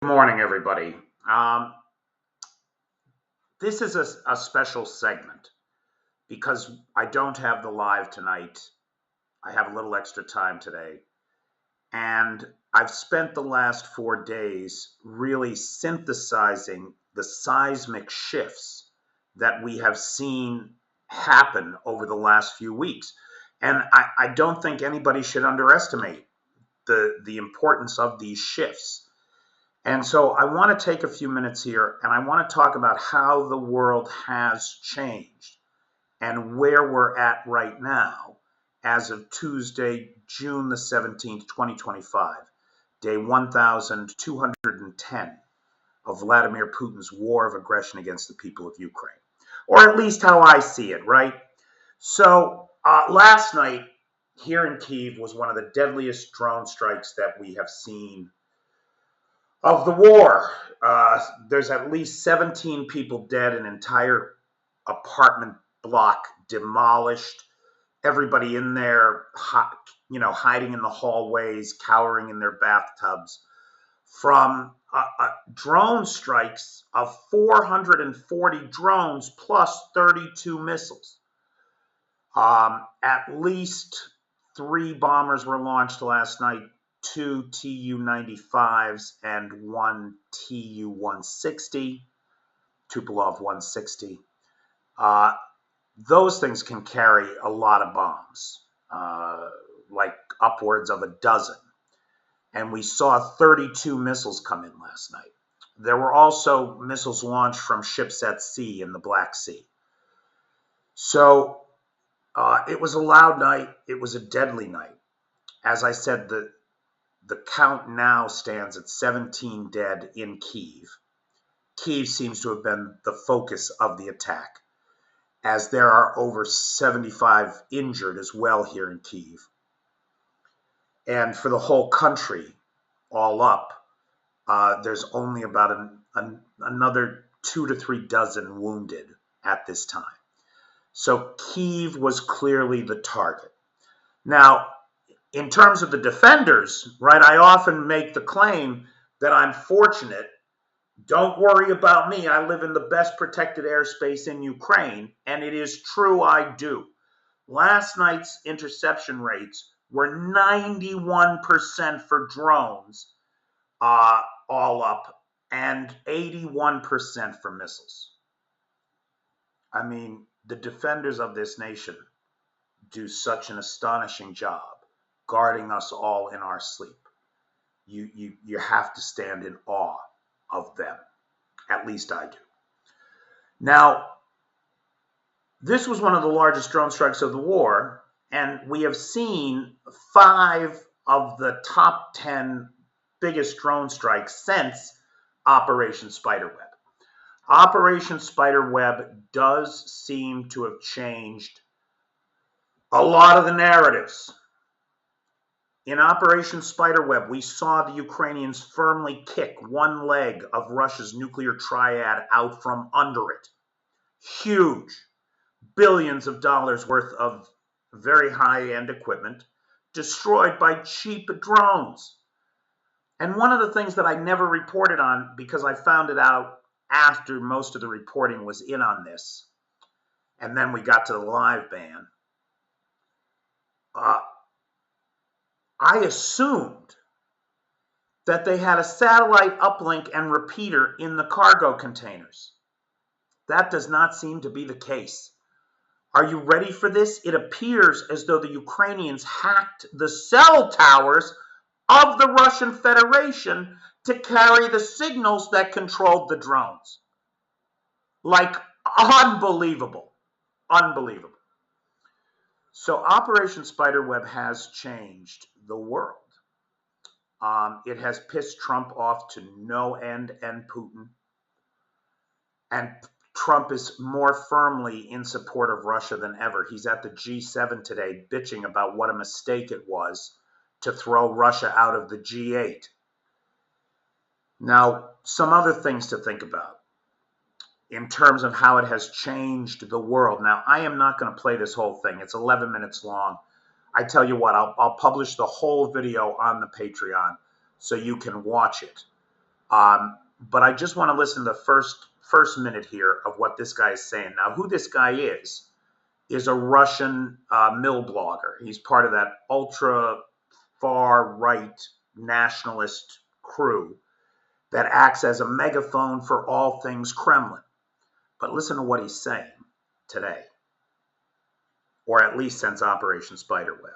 Good morning, everybody. This is a special segment because I don't have the live tonight. I have a little extra time today. And I've spent the last 4 days really synthesizing the seismic shifts that we have seen happen over the last few weeks. And I don't think anybody should underestimate the importance of these shifts. And so I want to take a few minutes here and I want to talk about how the world has changed and where we're at right now as of Tuesday, June the 17th, 2025, day 1210 of Vladimir Putin's war of aggression against the people of Ukraine, or at least how I see it, right? So last night here in Kyiv was one of the deadliest drone strikes that we have seen of the war. There's at least 17 people dead, an entire apartment block demolished, everybody in there, hiding in the hallways, cowering in their bathtubs from drone strikes of 440 drones plus 32 missiles. At least 3 bombers were launched last night, 2 Tu-95s and 1 Tu-160, Tupolev 160. Those things can carry a lot of bombs, like upwards of a dozen. And we saw 32 missiles come in last night. There were also missiles launched from ships at sea in the Black Sea. So it was a loud night. It was a deadly night. As I said, the count now stands at 17 dead in Kyiv. Kyiv seems to have been the focus of the attack, as there are over 75 injured as well here in Kyiv. And for the whole country, all up, there's only about another 2 to 3 dozen wounded at this time. So Kyiv was clearly the target. Now, in terms of the defenders, right, I often make the claim that I'm fortunate. Don't worry about me. I live in the best protected airspace in Ukraine, and it is true I do. Last night's interception rates were 91% for drones, all up, and 81% for missiles. I mean, the defenders of this nation do such an astonishing job guarding us all in our sleep. You have to stand in awe of them. At least I do. Now, this was one of the largest drone strikes of the war, and we have seen 5 of the top 10 biggest drone strikes since Operation Spiderweb. Operation Spiderweb does seem to have changed a lot of the narratives. In Operation Spiderweb, we saw the Ukrainians firmly kick one leg of Russia's nuclear triad out from under it. Huge, billions of dollars worth of very high-end equipment destroyed by cheap drones. And one of the things that I never reported on, because I found it out after most of the reporting was in on this, and then we got to the live ban, I assumed that they had a satellite uplink and repeater in the cargo containers. That does not seem to be the case. Are you ready for this? It appears as though the Ukrainians hacked the cell towers of the Russian Federation to carry the signals that controlled the drones. Like, unbelievable. Unbelievable. So Operation Spiderweb has changed the world. It has pissed Trump off to no end and Putin. And Trump is more firmly in support of Russia than ever. He's at the G7 today bitching about what a mistake it was to throw Russia out of the G8. Now, some other things to think about in terms of how it has changed the world. Now, I am not going to play this whole thing. It's 11 minutes long. I tell you what, I'll publish the whole video on the Patreon so you can watch it. But I just want to listen to the first minute here of what this guy is saying. Now, who this guy is a Russian mill blogger. He's part of that ultra far right nationalist crew that acts as a megaphone for all things Kremlin. But listen to what he's saying today, or at least since Operation Spiderweb.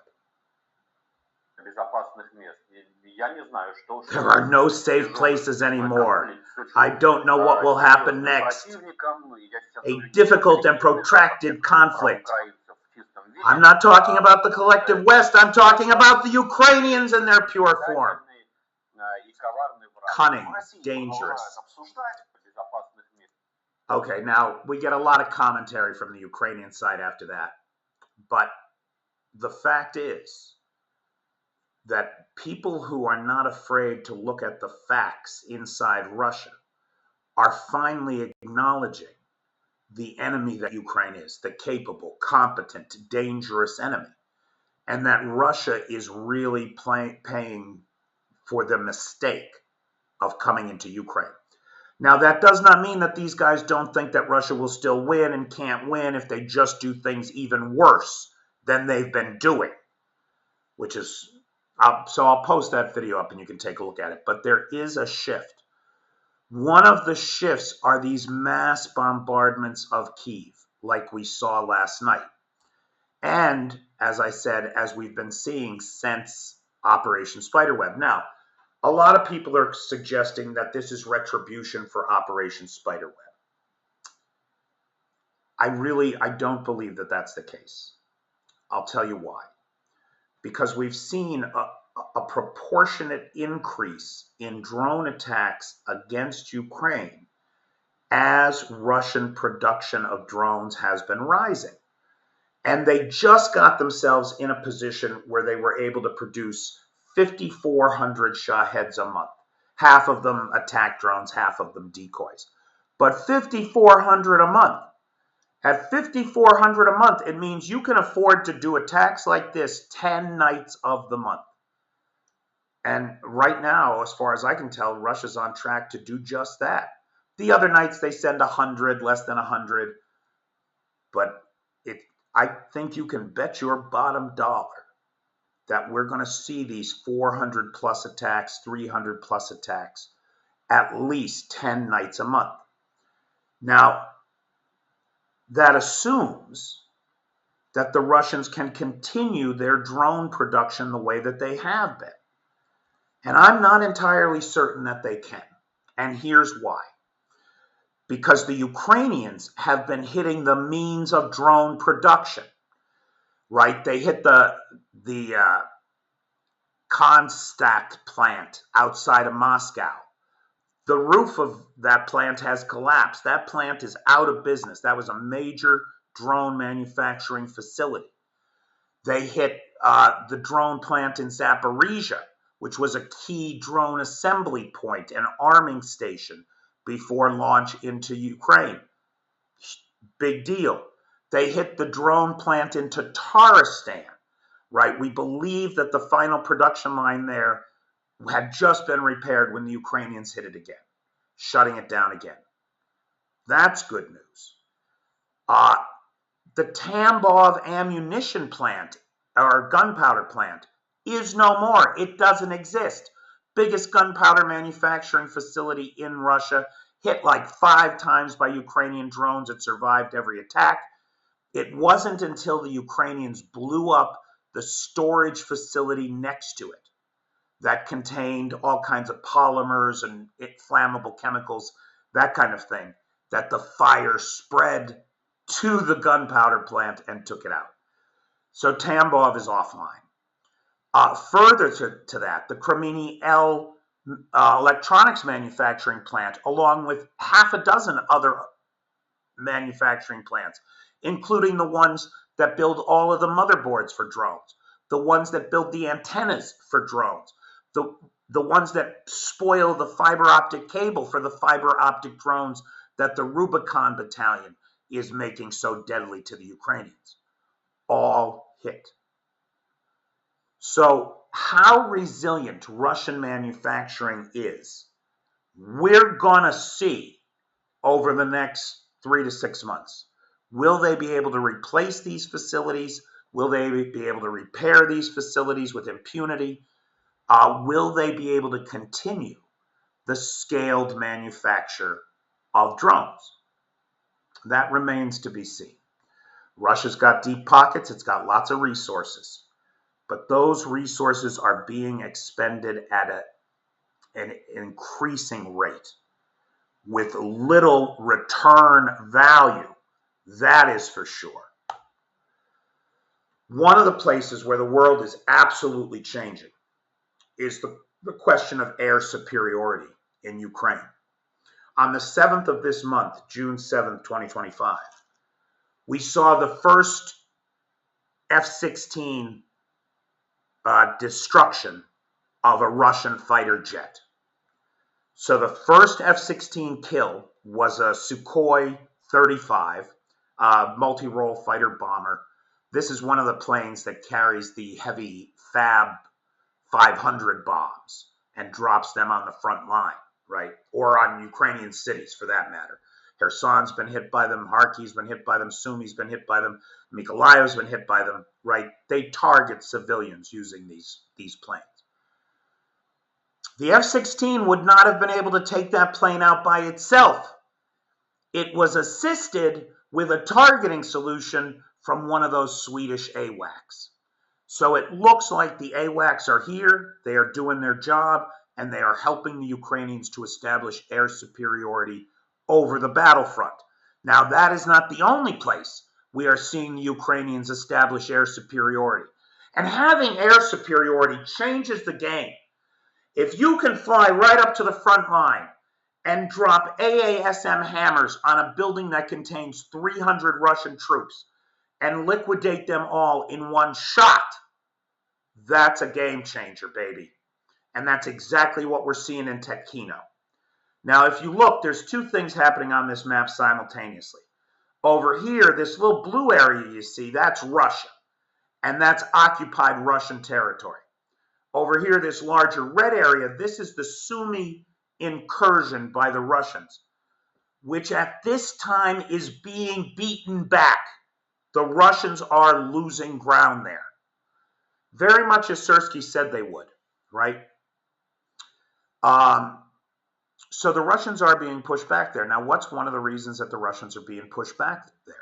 There are no safe places anymore. I don't know what will happen next. A difficult and protracted conflict. I'm not talking about the collective West. I'm talking about the Ukrainians in their pure form. Cunning, dangerous. Okay, now we get a lot of commentary from the Ukrainian side after that. But the fact is that people who are not afraid to look at the facts inside Russia are finally acknowledging the enemy that Ukraine is, the capable, competent, dangerous enemy, and that Russia is really paying for the mistake of coming into Ukraine. Now, that does not mean that these guys don't think that Russia will still win and can't win if they just do things even worse than they've been doing, which is, so I'll post that video up and you can take a look at it. But there is a shift. One of the shifts are these mass bombardments of Kyiv, like we saw last night. And, as I said, as we've been seeing since Operation Spiderweb. Now, a lot of people are suggesting that this is retribution for Operation Spiderweb. I don't believe that that's the case. I'll tell you why. Because we've seen a proportionate increase in drone attacks against Ukraine as Russian production of drones has been rising. And they just got themselves in a position where they were able to produce 5,400 Shaheds a month. Half of them attack drones, half of them decoys. But 5,400 a month. At 5,400 a month, it means you can afford to do attacks like this 10 nights of the month. And right now, as far as I can tell, Russia's on track to do just that. The other nights they send 100, less than 100. But I think you can bet your bottom dollar that we're going to see these 400 plus attacks, 300 plus attacks, at least 10 nights a month. Now, that assumes that the Russians can continue their drone production the way that they have been. And I'm not entirely certain that they can. And here's why. Because the Ukrainians have been hitting the means of drone production, right? They hit the Konstat plant outside of Moscow. The roof of that plant has collapsed. That plant is out of business. That was a major drone manufacturing facility. They hit the drone plant in Zaporizhia, which was a key drone assembly point and arming station before launch into Ukraine. Big deal. They hit the drone plant in Tatarstan, right? We believe that the final production line there had just been repaired when the Ukrainians hit it again, shutting it down again. That's good news. The Tambov ammunition plant, or gunpowder plant, is no more. It doesn't exist. Biggest gunpowder manufacturing facility in Russia, hit like 5 times by Ukrainian drones. It survived every attack. It wasn't until the Ukrainians blew up the storage facility next to it that contained all kinds of polymers and flammable chemicals, that kind of thing, that the fire spread to the gunpowder plant and took it out. So Tambov is offline. Further to that, the Kremeny L electronics manufacturing plant, along with half a dozen other manufacturing plants, including the ones that build all of the motherboards for drones, the ones that build the antennas for drones, the ones that spoil the fiber optic cable for the fiber optic drones that the Rubicon battalion is making so deadly to the Ukrainians. All hit. So how resilient Russian manufacturing is, we're going to see over the next 3 to 6 months. Will they be able to replace these facilities? Will they be able to repair these facilities with impunity? Will they be able to continue the scaled manufacture of drones? That remains to be seen. Russia's got deep pockets. It's got lots of resources. But those resources are being expended at an increasing rate with little return value. That is for sure. One of the places where the world is absolutely changing is the question of air superiority in Ukraine. On the 7th of this month, June 7th, 2025, we saw the first F-16 destruction of a Russian fighter jet. So the first F-16 kill was a Sukhoi 35 multi-role fighter bomber. This is one of the planes that carries the heavy Fab 500 bombs and drops them on the front line, right? Or on Ukrainian cities, for that matter. Kherson's been hit by them, Kharkiv's been hit by them, Sumi's been hit by them, Mykolaiev's been hit by them, right? They target civilians using these planes. The F-16 would not have been able to take that plane out by itself. It was assisted with a targeting solution from one of those Swedish AWACS. So it looks like the AWACS are here, they are doing their job, and they are helping the Ukrainians to establish air superiority over the battlefront. Now, that is not the only place we are seeing the Ukrainians establish air superiority. And having air superiority changes the game. If you can fly right up to the front line and drop AASM hammers on a building that contains 300 Russian troops and liquidate them all in one shot, that's a game changer, baby. And that's exactly what we're seeing in Tetkino. Now, if you look, there's two things happening on this map simultaneously. Over here, this little blue area you see, that's Russia. And that's occupied Russian territory. Over here, this larger red area, this is the Sumy incursion by the Russians, which at this time is being beaten back. The Russians are losing ground there. Very much as Syrskyi said they would, right? So the Russians are being pushed back there. Now, what's one of the reasons that the Russians are being pushed back there?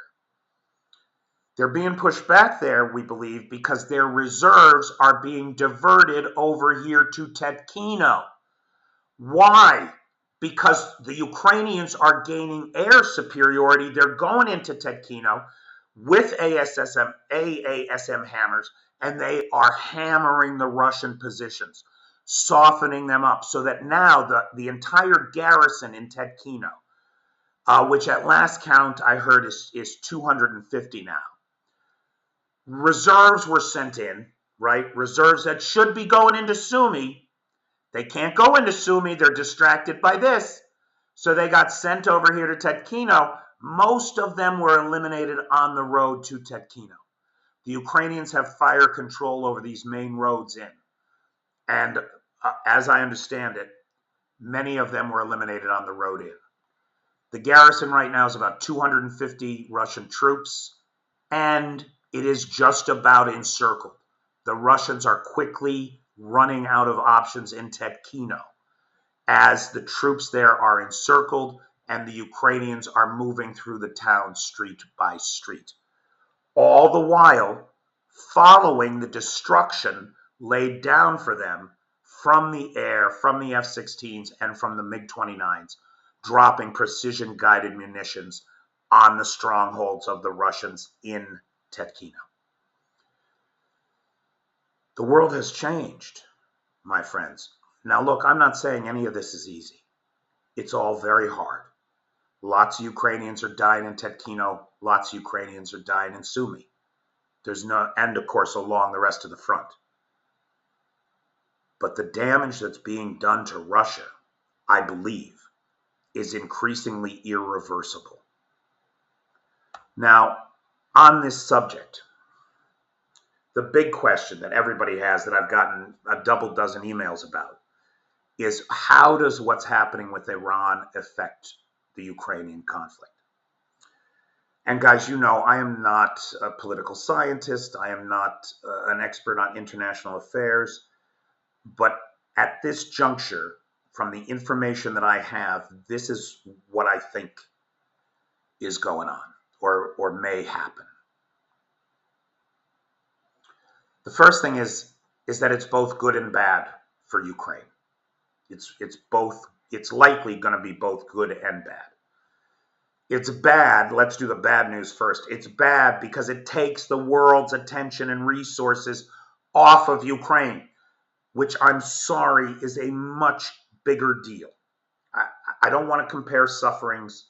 They're being pushed back there, we believe, because their reserves are being diverted over here to Tetkino. Why? Because the Ukrainians are gaining air superiority. They're going into Tetkino with AASM hammers, and they are hammering the Russian positions, softening them up, so that now the entire garrison in Tetkino, which at last count I heard is 250 now. Reserves were sent in, right? Reserves that should be going into Sumy. They can't go into Sumy. They're distracted by this. So they got sent over here to Tetkino. Most of them were eliminated on the road to Tetkino. The Ukrainians have fire control over these main roads in. And as I understand it, many of them were eliminated on the road in. The garrison right now is about 250 Russian troops, and it is just about encircled. The Russians are quickly running out of options in Tetkino as the troops there are encircled and the Ukrainians are moving through the town street by street. All the while following the destruction laid down for them from the air, from the F-16s and from the MiG-29s, dropping precision-guided munitions on the strongholds of the Russians in Tetkino. The world has changed, my friends. Now look, I'm not saying any of this is easy. It's all very hard. Lots of Ukrainians are dying in Tetkino. Lots of Ukrainians are dying in Sumy. And of course along the rest of the front. But the damage that's being done to Russia, I believe, is increasingly irreversible. Now, on this subject, the big question that everybody has that I've gotten a double dozen emails about is how does what's happening with Iran affect the Ukrainian conflict? And guys, you know, I am not a political scientist. I am not an expert on international affairs. But at this juncture, from the information that I have, this is what I think is going on or may happen. The first thing is that it's both good and bad for Ukraine. It's likely going to be both good and bad. It's bad. Let's do the bad news first. It's bad because it takes the world's attention and resources off of Ukraine, which I'm sorry is a much bigger deal. I don't want to compare sufferings.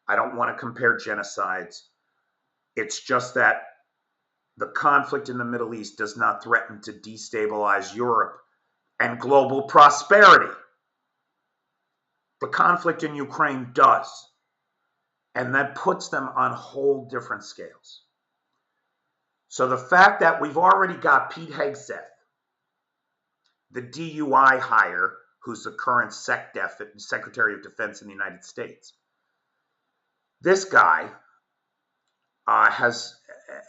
I don't want to compare genocides. It's just that the conflict in the Middle East does not threaten to destabilize Europe and global prosperity. The conflict in Ukraine does. And that puts them on whole different scales. So the fact that we've already got Pete Hegseth, the DUI hire, who's the current SecDef, Secretary of Defense in the United States, this guy has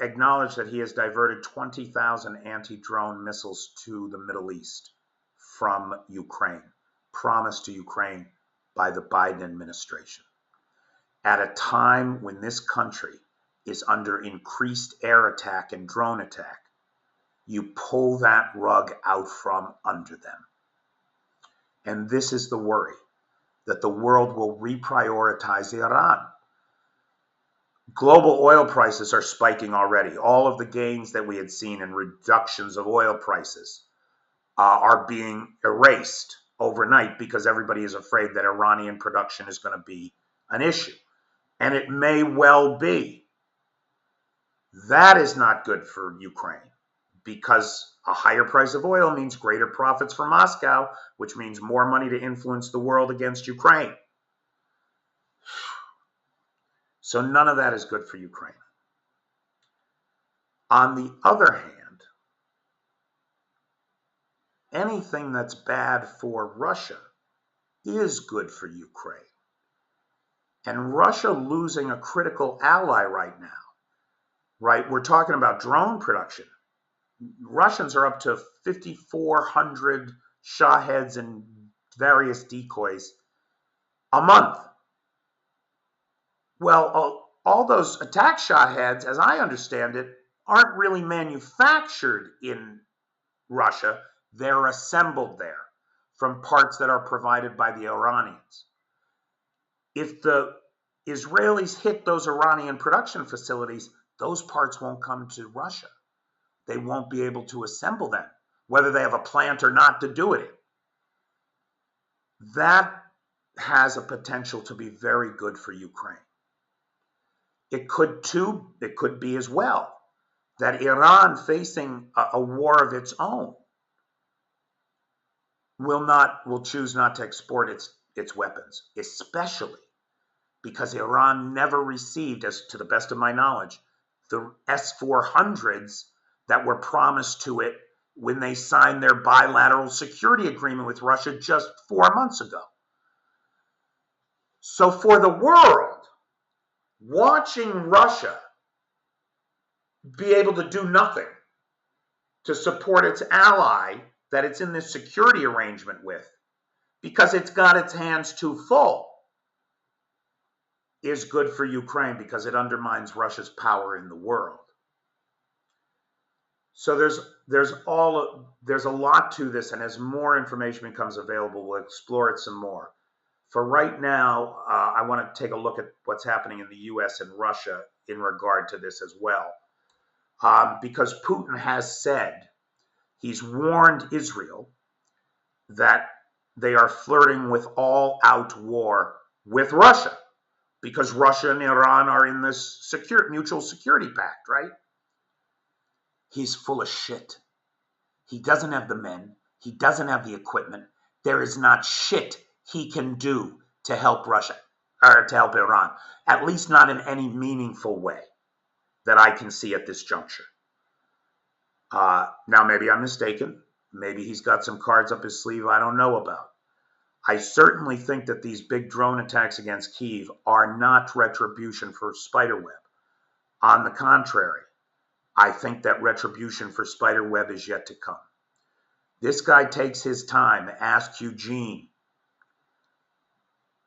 acknowledged that he has diverted 20,000 anti-drone missiles to the Middle East from Ukraine, promised to Ukraine by the Biden administration. At a time when this country is under increased air attack and drone attack, you pull that rug out from under them. And this is the worry, that the world will reprioritize Iran. Global oil prices are spiking already. All of the gains that we had seen in reductions of oil prices are being erased overnight because everybody is afraid that Iranian production is going to be an issue. And it may well be. That is not good for Ukraine because a higher price of oil means greater profits for Moscow, which means more money to influence the world against Ukraine. So none of that is good for Ukraine. On the other hand, anything that's bad for Russia is good for Ukraine. And Russia losing a critical ally right now, right? We're talking about drone production. Russians are up to 5,400 Shaheds and various decoys a month. Well, all those attack Shaheds, as I understand it, aren't really manufactured in Russia. They're assembled there from parts that are provided by the Iranians. If the Israelis hit those Iranian production facilities, those parts won't come to Russia. They won't be able to assemble them, whether they have a plant or not to do it. That has a potential to be very good for Ukraine. It could be as well that Iran, facing a war of its own, will choose not to export its weapons, especially because Iran never received, as to the best of my knowledge, the S-400s that were promised to it when they signed their bilateral security agreement with Russia just 4 months ago. So for the world, watching Russia be able to do nothing to support its ally that it's in this security arrangement with, because it's got its hands too full, is good for Ukraine because it undermines Russia's power in the world. So there's a lot to this, and as more information becomes available, we'll explore it some more. For right now, I want to take a look at what's happening in the U.S. and Russia in regard to this as well, because Putin has said, he's warned Israel that they are flirting with all-out war with Russia, because Russia and Iran are in this mutual security pact, right? He's full of shit. He doesn't have the men. He doesn't have the equipment. There is not shit he can do to help Russia or to help Iran, at least not in any meaningful way that I can see at this juncture. Now, maybe I'm mistaken. Maybe he's got some cards up his sleeve I don't know about. I certainly think that these big drone attacks against Kyiv are not retribution for Spiderweb. On the contrary, I think that retribution for Spiderweb is yet to come. This guy takes his time. Ask Eugene.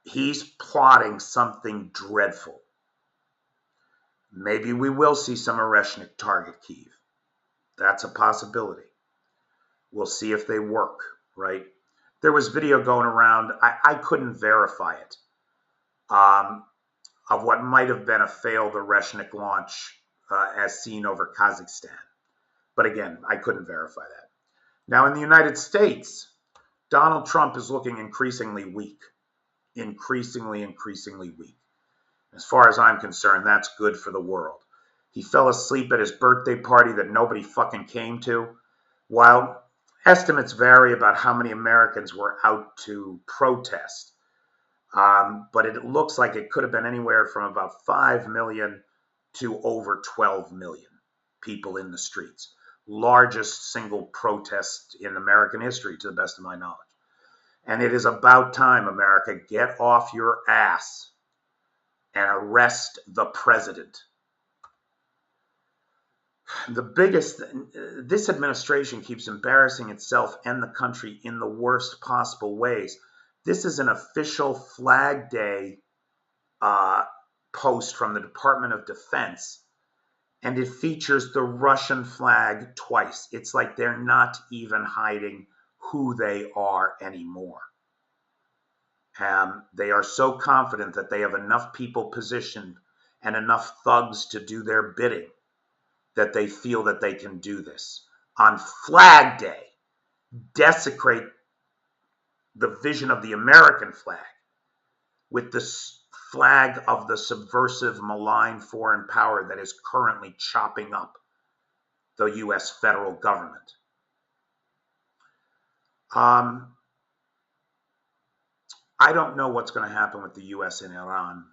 He's plotting something dreadful. Maybe we will see some Oreshnik target Kyiv. That's a possibility. We'll see if they work, right? There was video going around. I couldn't verify it, of what might have been a failed Oreshnik launch as seen over Kazakhstan. But again, I couldn't verify that. Now, in the United States, Donald Trump is looking increasingly weak. Increasingly weak. As far as I'm concerned, that's good for the world. He fell asleep at his birthday party that nobody fucking came to. While estimates vary about how many Americans were out to protest, but it looks like it could have been anywhere from about 5 million to over 12 million people in the streets. Largest single protest in American history, to the best of my knowledge. And it is about time, America, get off your ass and arrest the president. This administration keeps embarrassing itself and the country in the worst possible ways. This is an official Flag Day post from the Department of Defense, and it features the Russian flag twice. It's like they're not even hiding who they are anymore. They are so confident that they have enough people positioned and enough thugs to do their bidding that they feel that they can do this. On Flag Day, desecrate the vision of the American flag with the flag of the subversive, malign foreign power that is currently chopping up the U.S. federal government. I don't know what's going to happen with the U.S. and Iran.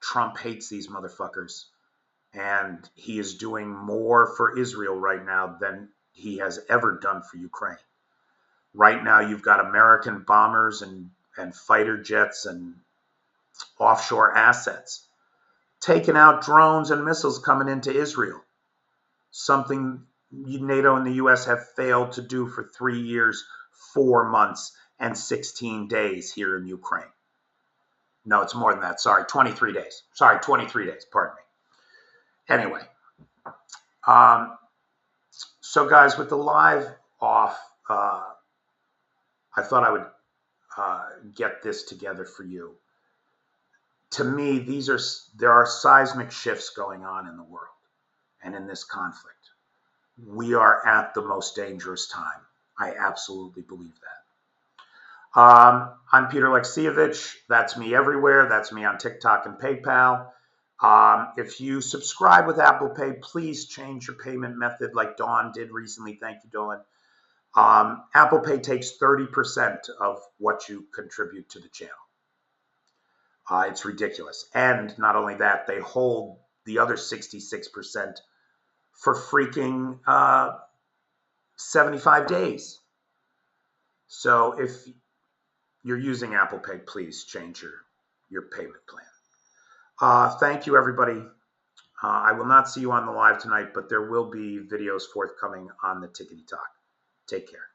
Trump hates these motherfuckers, and he is doing more for Israel right now than he has ever done for Ukraine. Right now, you've got American bombers and fighter jets and offshore assets taking out drones and missiles coming into Israel, something NATO and the U.S. have failed to do for 3 years, 4 months, and 16 days here in Ukraine. No, it's more than that. Sorry, 23 days. Sorry, 23 days. Pardon me. Anyway, so guys, with the live off, I thought I would get this together for you. To me, there are seismic shifts going on in the world and in this conflict. We are at the most dangerous time. I absolutely believe that. I'm Peter Alexievich. That's me everywhere. That's me on TikTok and PayPal. If you subscribe with Apple Pay, please change your payment method like Dawn did recently. Thank you, Dawn. Apple Pay takes 30% of what you contribute to the channel. It's ridiculous. And not only that, they hold the other 66% for freaking 75 days. So if you're using Apple Pay, please change your payment plan. Thank you, everybody. I will not see you on the live tonight, but there will be videos forthcoming on the Tickety Talk. Take care.